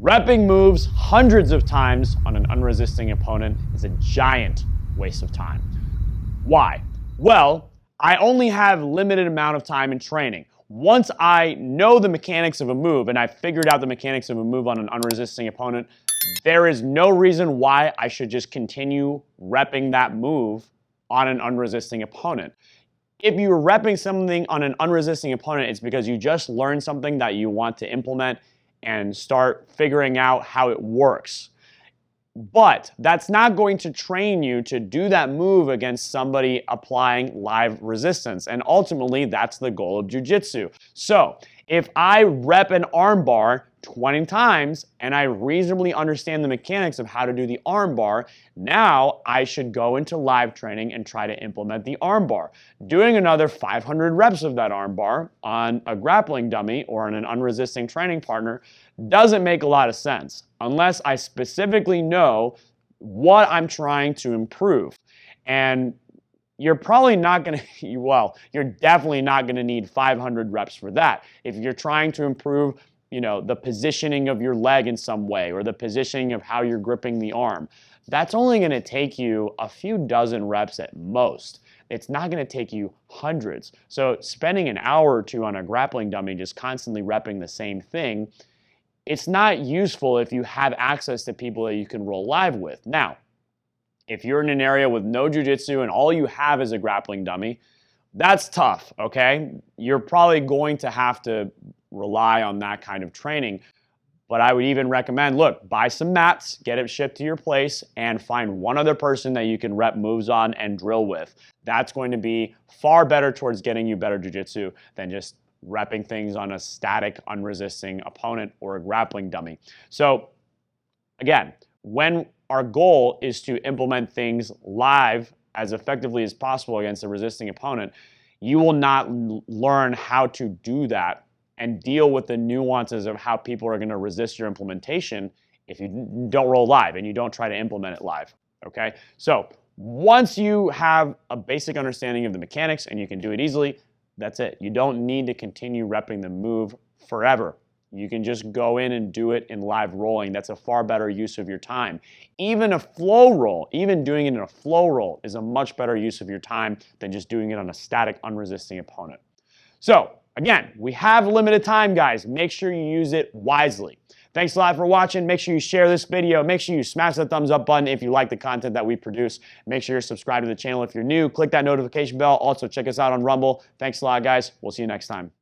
Repping moves hundreds of times on an unresisting opponent is a giant waste of time. Why? Well, I only have limited amount of time in training. Once I know the mechanics of a move and I've figured out the mechanics of a move on an unresisting opponent, there is no reason why I should just continue repping that move on an unresisting opponent. If you're repping something on an unresisting opponent, it's because you just learned something that you want to implement and start figuring out how it works. But that's not going to train you to do that move against somebody applying live resistance. And ultimately, that's the goal of Jiu-Jitsu. So if I rep an armbar 20 times and I reasonably understand the mechanics of how to do the armbar, now I should go into live training and try to implement the armbar. Doing another 500 reps of that armbar on a grappling dummy or on an unresisting training partner doesn't make a lot of sense unless I specifically know what I'm trying to improve. And you're probably not going to, well, you're definitely not going to need 500 reps for that. If you're trying to improve, the positioning of your leg in some way or the positioning of how you're gripping the arm, that's only going to take you a few dozen reps at most. It's not going to take you hundreds. So spending an hour or two on a grappling dummy just constantly repping the same thing, it's not useful if you have access to people that you can roll live with. Now, if you're in an area with no jiu-jitsu and all you have is a grappling dummy, that's tough, okay? You're probably going to have to rely on that kind of training. But I would even recommend, look, buy some mats, get it shipped to your place, and find one other person that you can rep moves on and drill with. That's going to be far better towards getting you better jiu-jitsu than just repping things on a static, unresisting opponent or a grappling dummy. So again, when our goal is to implement things live as effectively as possible against a resisting opponent, you will not learn how to do that and deal with the nuances of how people are going to resist your implementation if you don't roll live and you don't try to implement it live, okay? So once you have a basic understanding of the mechanics and you can do it easily, that's it. You don't need to continue repping the move forever. You can just go in and do it in live rolling. That's a far better use of your time. Even a flow roll, even doing it in a flow roll is a much better use of your time than just doing it on a static, unresisting opponent. So again, we have limited time, guys. Make sure you use it wisely. Thanks a lot for watching. Make sure you share this video. Make sure you smash that thumbs up button if you like the content that we produce. Make sure you're subscribed to the channel if you're new. Click that notification bell. Also, check us out on Rumble. Thanks a lot, guys. We'll see you next time.